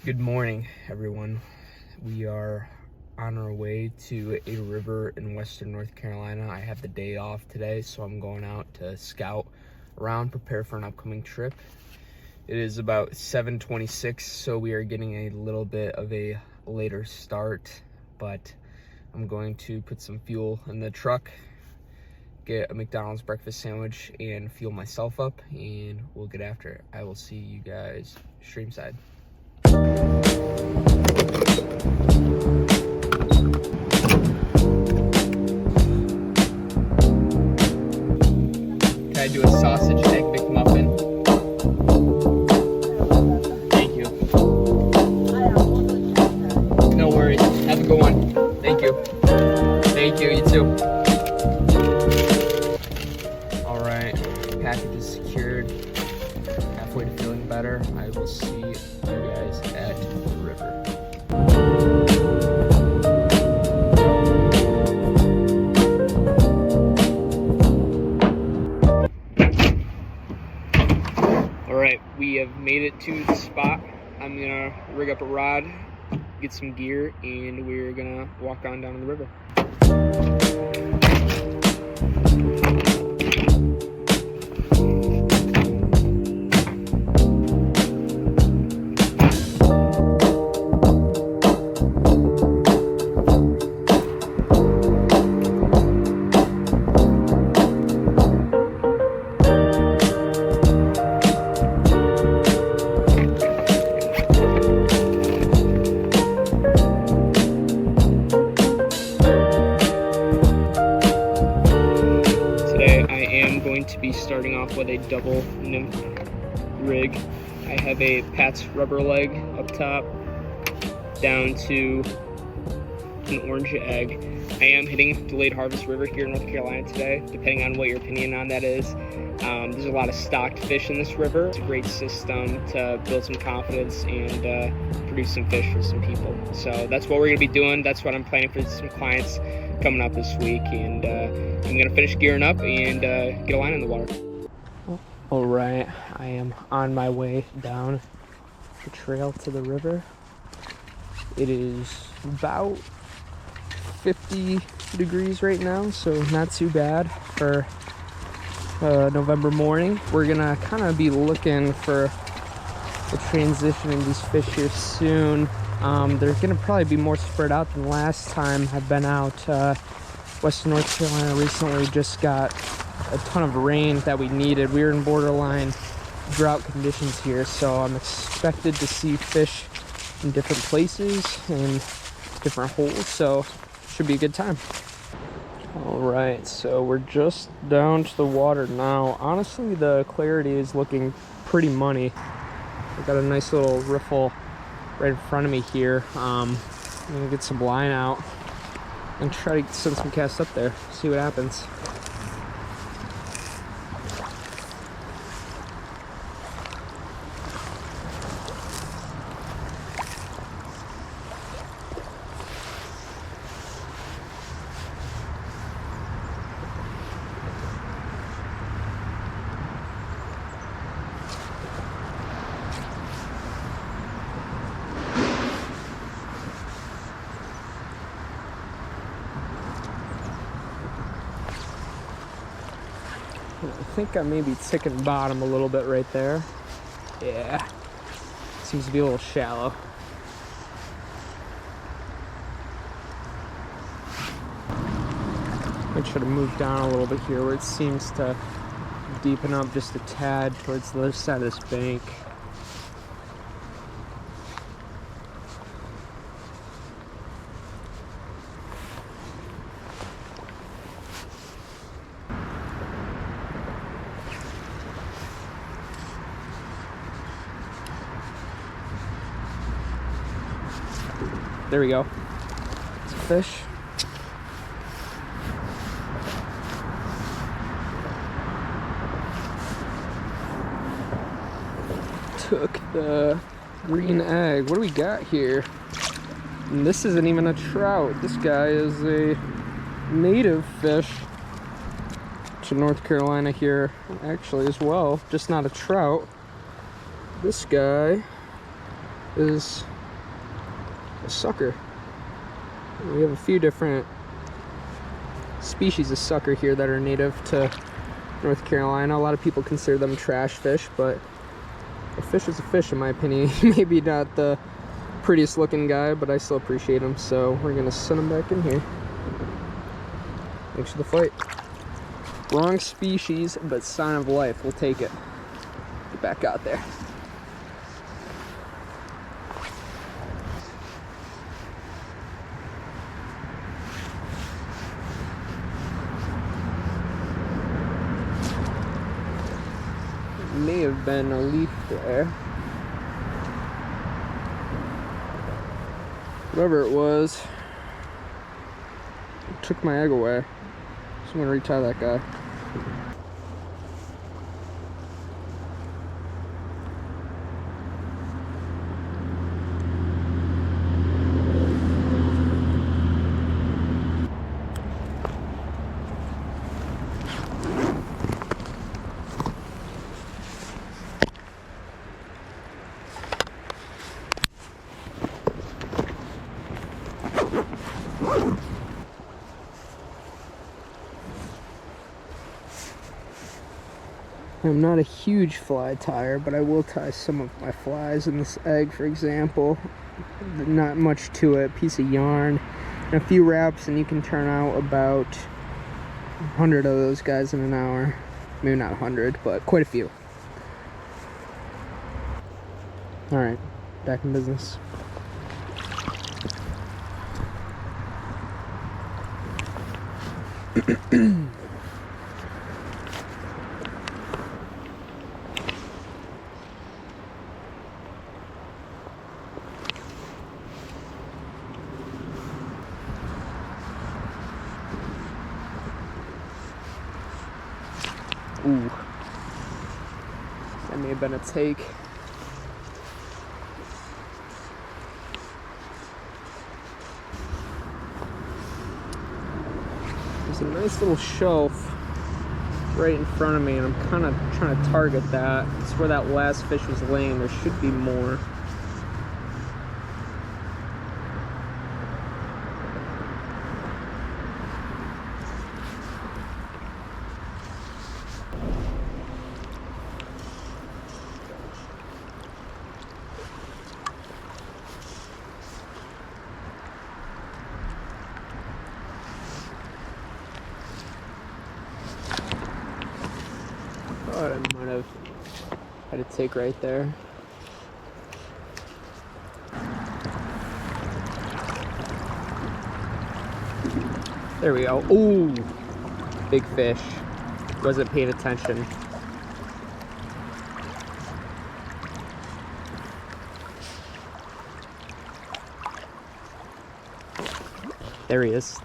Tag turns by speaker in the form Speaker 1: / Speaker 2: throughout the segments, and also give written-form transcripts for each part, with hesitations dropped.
Speaker 1: Good morning, everyone. We are on our way to a river in western North Carolina. I have the day off today, so I'm going out to scout around, prepare for an upcoming trip. It is about 7:26, so we are getting a little bit of a later start, but I'm going to put some fuel in the truck, get a McDonald's breakfast sandwich, and fuel myself up, and we'll get after it. I will see you guys streamside. Can I do a sausage egg McMuffin? Thank you. No worries. Have a good one. Thank you. Thank you. You too. All right. Package is secured. Halfway to feeling better. I will see you guys at the river. All right, we have made it to the spot. I'm gonna rig up a rod, get some gear, and we're gonna walk on down to the river. To be starting off with a double nymph rig. I have a Pat's rubber leg up top down to an orange egg. I am hitting Delayed Harvest River here in North Carolina today, depending on what your opinion on that is. There's a lot of stocked fish in this river. It's a great system to build some confidence and produce some fish for some people. So that's what we're going to be doing. That's what I'm planning for some clients coming up this week, and I'm gonna finish gearing up and get a line in the water. All right, I am on my way down the trail to the river. It is about 50 degrees right now, so not too bad for November morning. We're gonna kind of be looking for the transition in these fish here soon. They're gonna probably be more spread out than last time I've been out. Western North Carolina recently just got a ton of rain that we needed. We were in borderline drought conditions here, so I'm expected to see fish in different places and different holes, so should be a good time. All right, so we're just down to the water now. Honestly, the clarity is looking pretty money. I've got a nice little riffle right in front of me here. I'm gonna get some line out and try to send some casts up there, see what happens. I think I may be ticking bottom a little bit right there. Yeah, seems to be a little shallow. I try to move down a little bit here where it seems to deepen up just a tad towards the other side of this bank. There we go. It's a fish. Took the green egg. What do we got here? And this isn't even a trout. This guy is a native fish. to North Carolina here actually as well, just not a trout. This guy is a sucker. We have a few different species of sucker here that are native to North Carolina. A lot of people consider them trash fish, but a fish is a fish in my opinion. Maybe not the prettiest looking guy, but I still appreciate him, so we're gonna send him back in here. Thanks for the fight. Wrong species, but sign of life. We'll take it. Get back out there. May have been a leaf there. Whatever it was, it took my egg away. So I'm gonna retie that guy. I'm not a huge fly tyer, but I will tie some of my flies in this egg, for example. Not much to it, piece of yarn, and a few wraps, and you can turn out about 100 of those guys in an hour. Maybe not 100, but quite a few. Alright, back in business. Ooh, that may have been a take. There's a nice little shelf right in front of me, and I'm kind of trying to target that. It's where that last fish was laying. There should be more. I might have had a take right there. There we go. Ooh, big fish. Wasn't paying attention. There he is.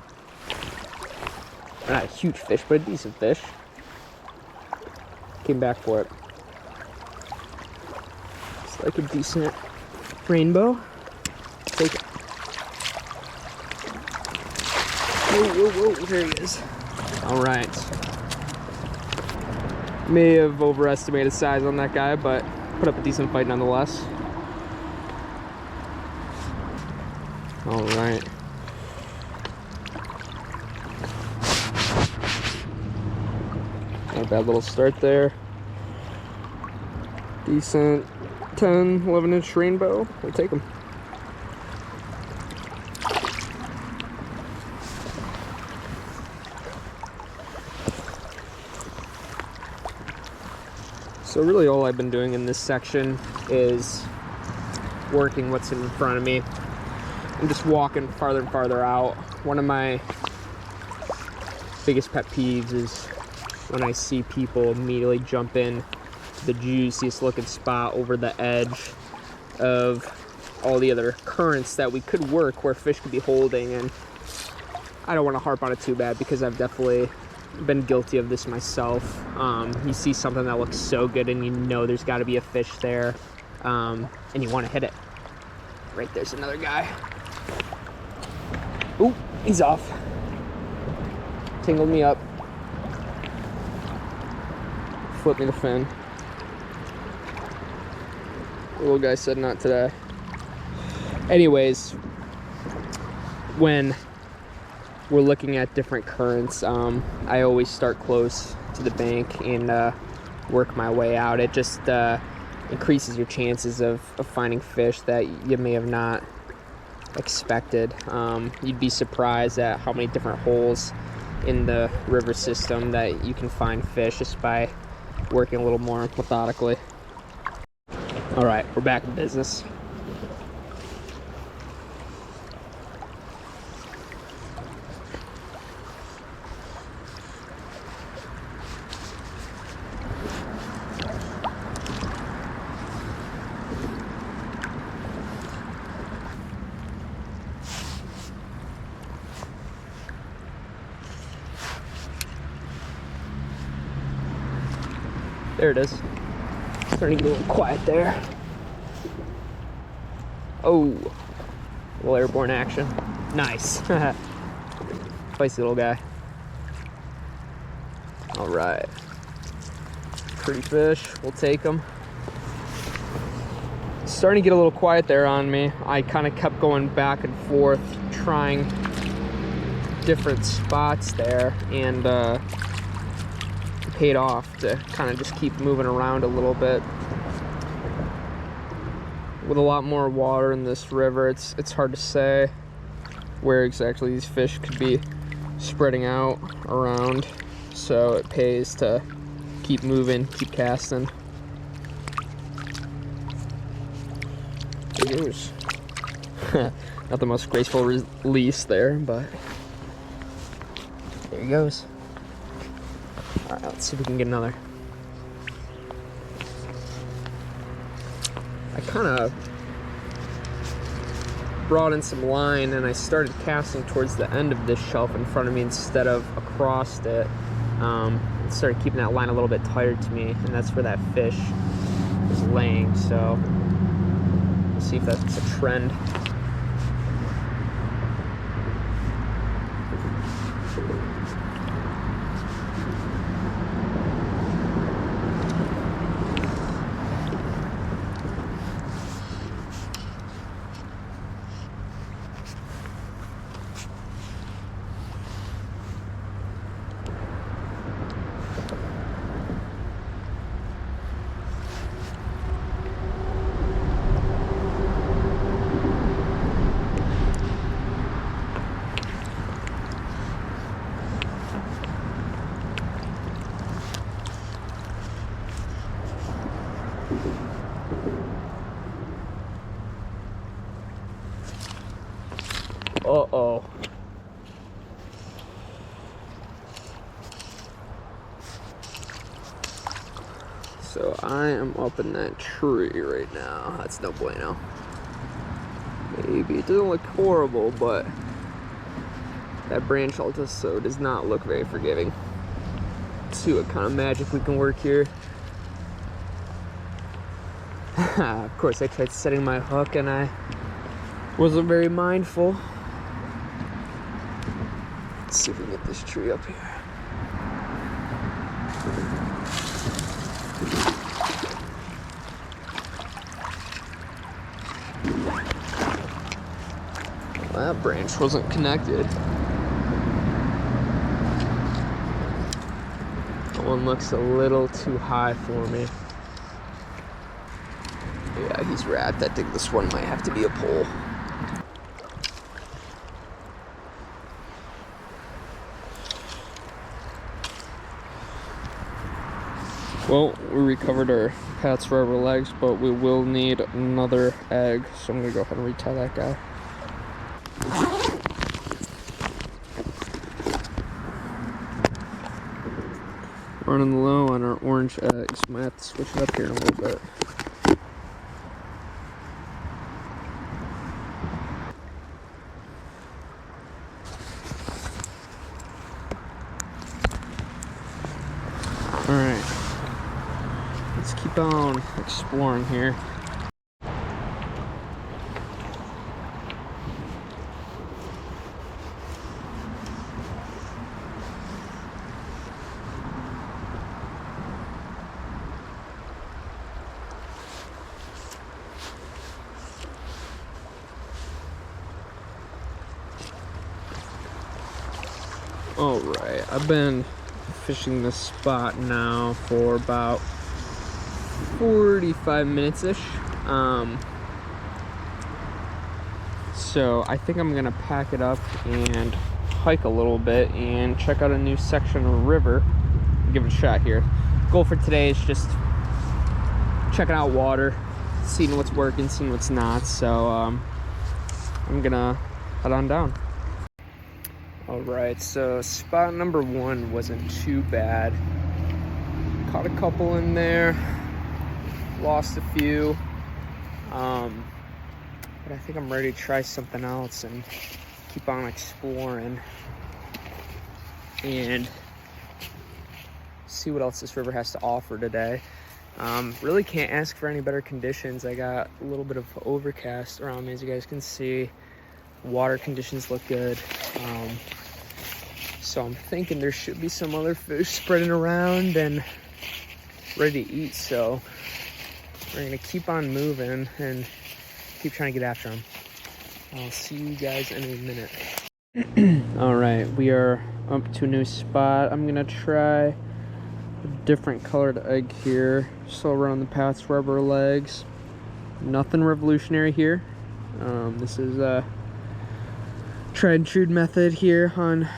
Speaker 1: Not a huge fish, but a decent fish. Came back for it. It's like a decent rainbow. Take it. Whoa, whoa, whoa, there he is. All right. May have overestimated size on that guy, but put up a decent fight nonetheless. All right. Not a bad little start there. Decent 10, 11-inch rainbow. We'll take them. So really all I've been doing in this section is working what's in front of me. I'm just walking farther and farther out. One of my biggest pet peeves is when I see people immediately jump in to the juiciest looking spot over the edge of all the other currents that we could work where fish could be holding. And I don't want to harp on it too bad because I've definitely been guilty of this myself. You see something that looks so good and you know there's got to be a fish there, and you want to hit it. Right there's another guy. Ooh, he's off. Tingled me up. flip me the fin. The little guy said not today. Anyways, when we're looking at different currents, I always start close to the bank and work my way out. It just increases your chances of finding fish that you may have not expected. You'd be surprised at how many different holes in the river system that you can find fish just by working a little more methodically. All right, we're back in business. There it is. Starting to get a little quiet there. Oh, a little airborne action. Nice. Spicy little guy. All right. Pretty fish. We'll take them. Starting to get a little quiet there on me. I kind of kept going back and forth, trying different spots there, and paid off to kind of just keep moving around a little bit. With a lot more water in this river, it's hard to say where exactly these fish could be spreading out around, so it pays to keep moving, keep casting. There he goes. Not the most graceful release there, but there he goes. All right, let's see if we can get another. I kind of brought in some line and I started casting towards the end of this shelf in front of me instead of across it. Started keeping that line a little bit tighter to me, and that's where that fish is laying. So we'll see if that's a trend. Uh-oh. So I am up in that tree right now. That's no bueno. Maybe it doesn't look horrible, but that branch also does not look very forgiving. Let's see what kind of magic we can work here. Of course, I tried setting my hook and I wasn't very mindful. Let's see if we can get this tree up here. Well, that branch wasn't connected. That one looks a little too high for me. Yeah, he's wrapped. I think this one might have to be a pole. Well, we recovered our Pat's rubber legs, but we will need another egg, so I'm gonna go ahead and retie that guy. Running low on our orange eggs. Might have to switch it up here in a little bit. Alright. Let's keep on exploring here.
Speaker 2: Alright, I've been fishing this spot now for about 45 minutes-ish. So I think I'm gonna pack it up and hike a little bit and check out a new section of the river. Give it a shot here. Goal for today is just checking out water, seeing what's working, seeing what's not. So I'm gonna head on down. All right, so spot number 1 wasn't too bad. Caught a couple in there, lost a few. But I think I'm ready to try something else and keep on exploring and see what else this river has to offer today. Really can't ask for any better conditions. I got a little bit of overcast around me, as you guys can see. Water conditions look good. So I'm thinking there should be some other fish spreading around and ready to eat. So we're gonna keep on moving and keep trying to get after them. I'll see you guys in a minute. All right, we are up to a new spot. I'm gonna try a different colored egg here. Still around the Pat's rubber legs. Nothing revolutionary here. This is a tried and true method here on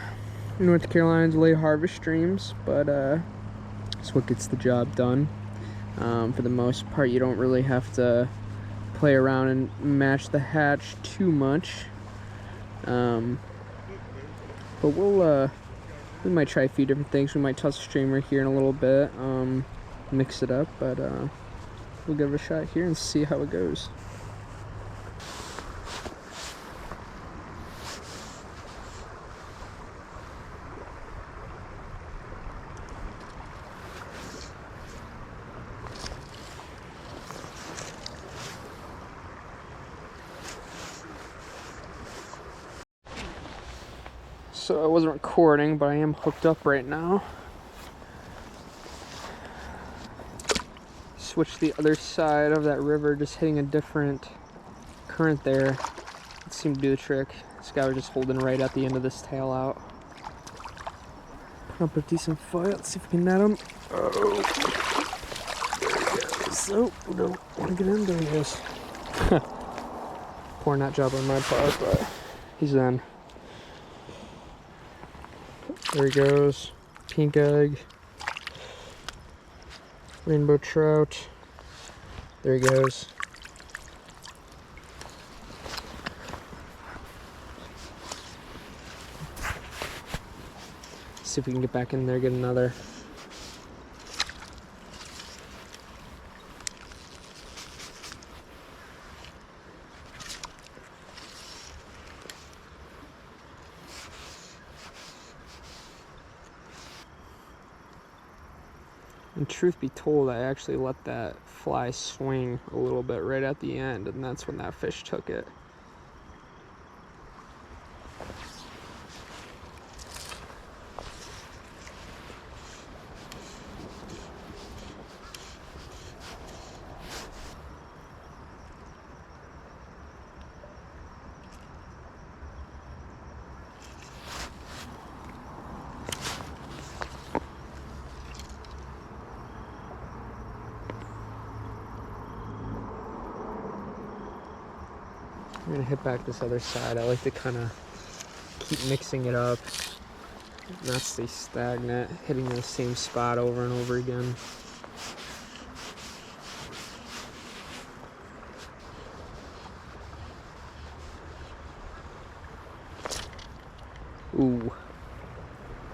Speaker 2: North Carolina's late harvest streams, but it's what gets the job done. For the most part, you don't really have to play around and match the hatch too much. But we might try a few different things. We might toss a streamer here in a little bit, mix it up, but we'll give it a shot here and see how it goes. So I wasn't recording, but I am hooked up right now. Switch the other side of that river, just hitting a different current there. It seemed to do the trick. This guy was just holding right at the end of this tail out. Put up a decent fight. Let's see if we can net him. Oh, there he goes. Oh, don't want to get in. There he is. Poor nut job on my part, but he's in. There he goes. Pink egg. Rainbow trout. There he goes. See if we can get back in there, get another. And truth be told, I actually let that fly swing a little bit right at the end, and that's when that fish took it. I'm gonna hit back this other side. I like to kind of keep mixing it up, not stay stagnant, hitting the same spot over and over again. Ooh,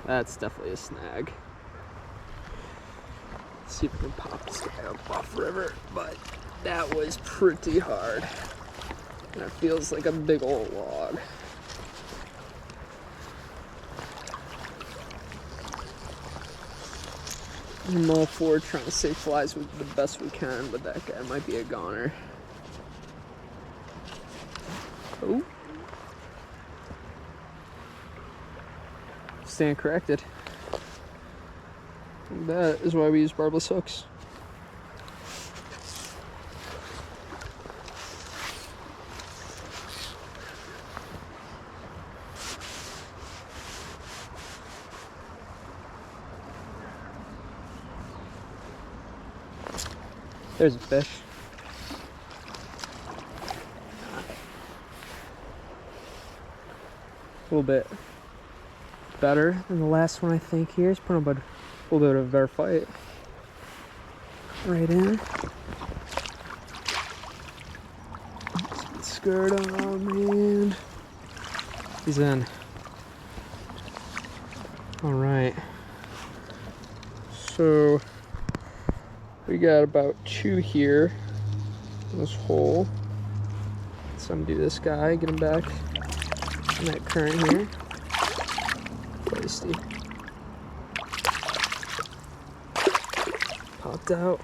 Speaker 2: that's definitely a snag. Let's see if we can pop this guy up off river, but that was pretty hard. That feels like a big old log. I'm all for trying to save flies with the best we can, but that guy might be a goner. Oh. Stand corrected. That is why we use barbless hooks. There's a fish. A little bit better than the last one, I think. Here, he's putting up a little bit of a better fight. Right in. Skirt on, man. He's in. All right. So we got about 2 here in this hole. Let's undo this guy, get him back in that current here. Feisty. Popped out.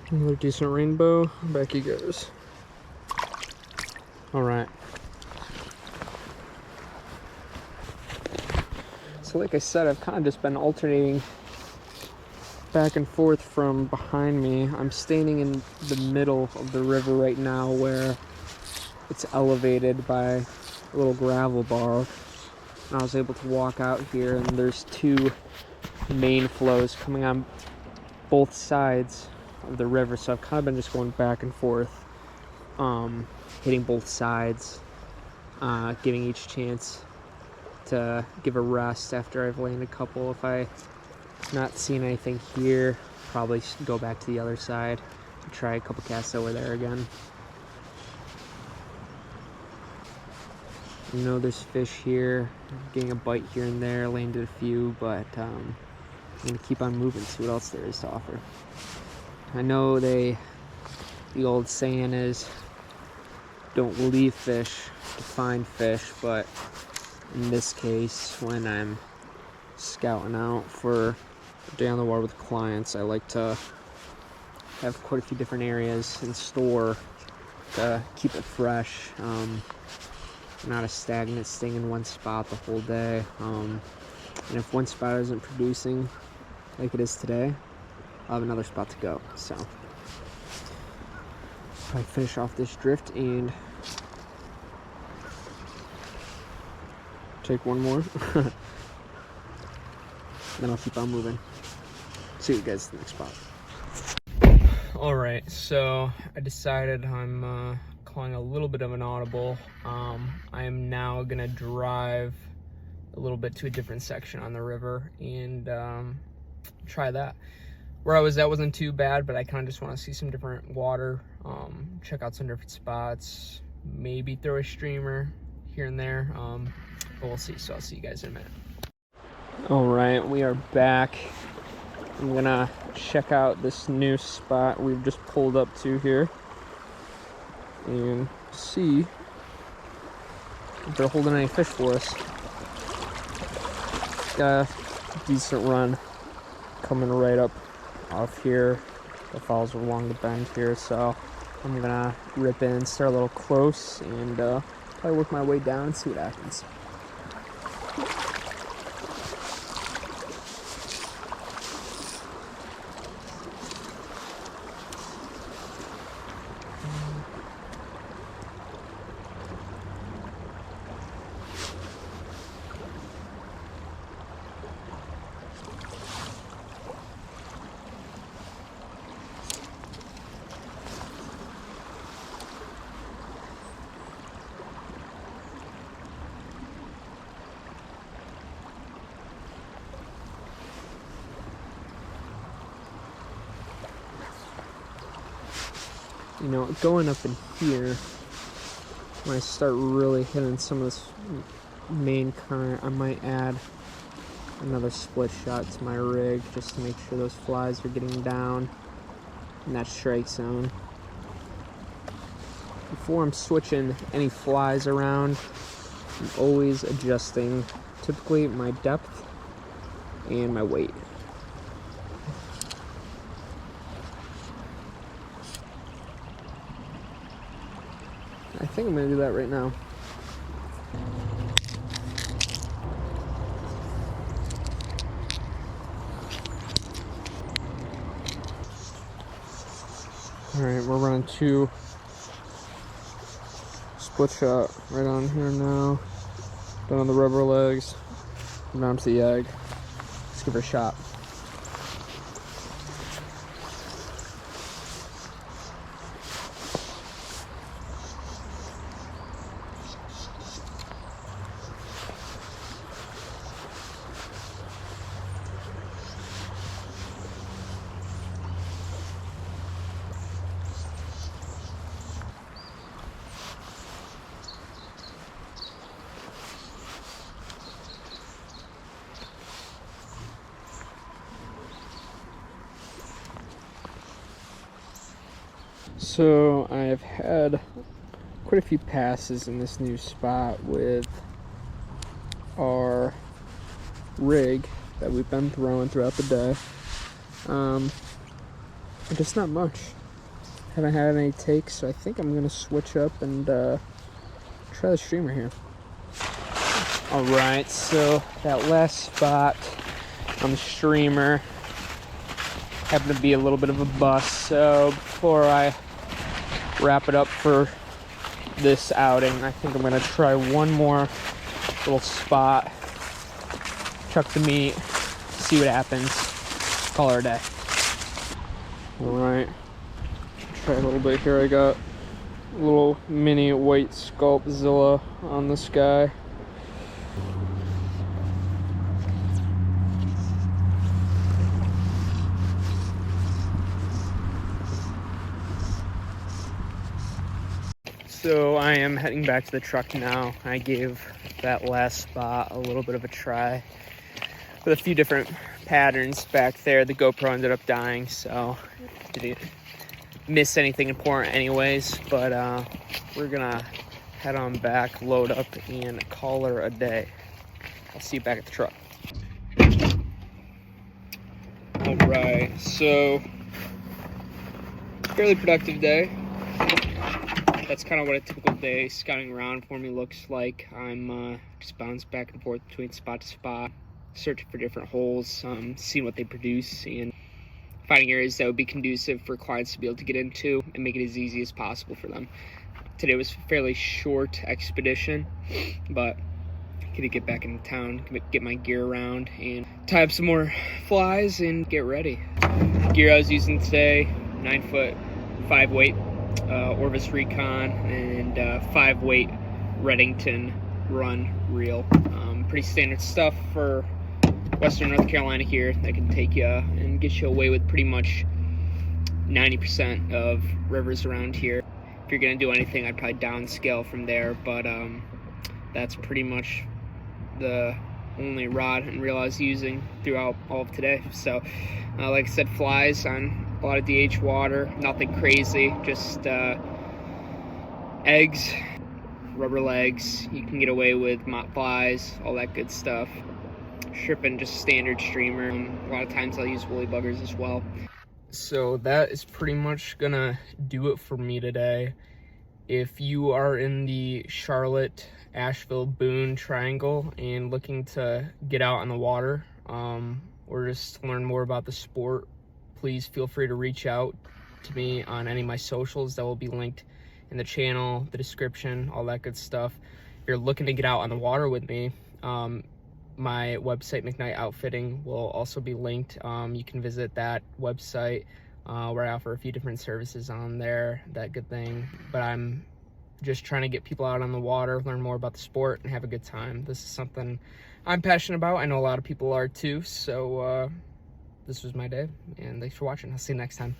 Speaker 2: Another decent rainbow. Back he goes. All right. So like I said, I've kind of just been alternating back and forth from behind me. I'm standing in the middle of the river right now where it's elevated by a little gravel bar. And I was able to walk out here, and there's 2 main flows coming on both sides of the river. So I've kind of been just going back and forth, hitting both sides, giving each chance to give a rest after I've landed a couple. If I not seen anything here, probably go back to the other side and try a couple casts over there again. You know, there's fish here, getting a bite here and there, landed a few, but I'm gonna keep on moving, see what else there is to offer. I know the old saying is, don't leave fish to find fish, but in this case, when I'm scouting out for a day on the water with clients, I like to have quite a few different areas in store to keep it fresh. Not a stagnant, staying in one spot the whole day. And if one spot isn't producing like it is today, I'll have another spot to go. So I finish off this drift and take one more. Then I'll keep on moving. See you guys at the next spot. All right, so I decided I'm calling a little bit of an audible. I am now gonna drive a little bit to a different section on the river and try that. Where I was at wasn't too bad, but I kind of just want to see some different water, check out some different spots, maybe throw a streamer here and there, but we'll see. So I'll see you guys in a minute. All right, we are back. I'm gonna check out this new spot we've just pulled up to here and see if they're holding any fish for us. Got a decent run coming right up off here. The falls along the bend here, so I'm gonna rip in, start a little close, and probably work my way down and see what happens. You know, going up in here, when I start really hitting some of this main current, I might add another split shot to my rig just to make sure those flies are getting down in that strike zone. Before I'm switching any flies around, I'm always adjusting typically my depth and my weight. I think I'm gonna do that right now. All right, we're running 2 split shot right on here now. Done on the rubber legs. Bounce the egg. Let's give her a shot. So I've had quite a few passes in this new spot with our rig that we've been throwing throughout the day. Just not much. Haven't had any takes, so I think I'm gonna switch up and try the streamer here. Alright, so that last spot on the streamer happened to be a little bit of a bust, so before I wrap it up for this outing, I think I'm gonna try one more little spot, chuck the meat, see what happens, call her a day. Alright, try a little bit here. I got a little mini white Sculptzilla on this guy. So I am heading back to the truck now. I gave that last spot a little bit of a try with a few different patterns back there. The GoPro ended up dying, so didn't miss anything important anyways, but we're gonna head on back, load up, and call her a day. I'll see you back at the truck. All right, so fairly productive day. That's kind of what a typical day scouting around for me looks like. I'm just bouncing back and forth between spot to spot, searching for different holes, seeing what they produce, and finding areas that would be conducive for clients to be able to get into and make it as easy as possible for them. Today was a fairly short expedition, but I could get back into town, get my gear around, and tie up some more flies and get ready. Gear I was using today, 9-foot 5-weight Orvis Recon and 5-weight Redington Run reel. Pretty standard stuff for Western North Carolina here that can take you and get you away with pretty much 90% of rivers around here. If you're gonna do anything, I'd probably downscale from there, but that's pretty much the only rod and reel I was using throughout all of today. So like I said, flies on a lot of DH water, nothing crazy, just eggs, rubber legs. You can get away with mott flies, all that good stuff. Stripping just standard streamer. A lot of times I'll use woolly buggers as well. So that is pretty much gonna do it for me today. If you are in the Charlotte, Asheville, Boone triangle and looking to get out on the water or just learn more about the sport, please feel free to reach out to me on any of my socials that will be linked in the channel, the description, all that good stuff. If you're looking to get out on the water with me, my website, McKnight Outfitting, will also be linked. You can visit that website where I offer a few different services on there, that good thing. But I'm just trying to get people out on the water, learn more about the sport, and have a good time. This is something I'm passionate about. I know a lot of people are too, so this was my day, and thanks for watching. I'll see you next time.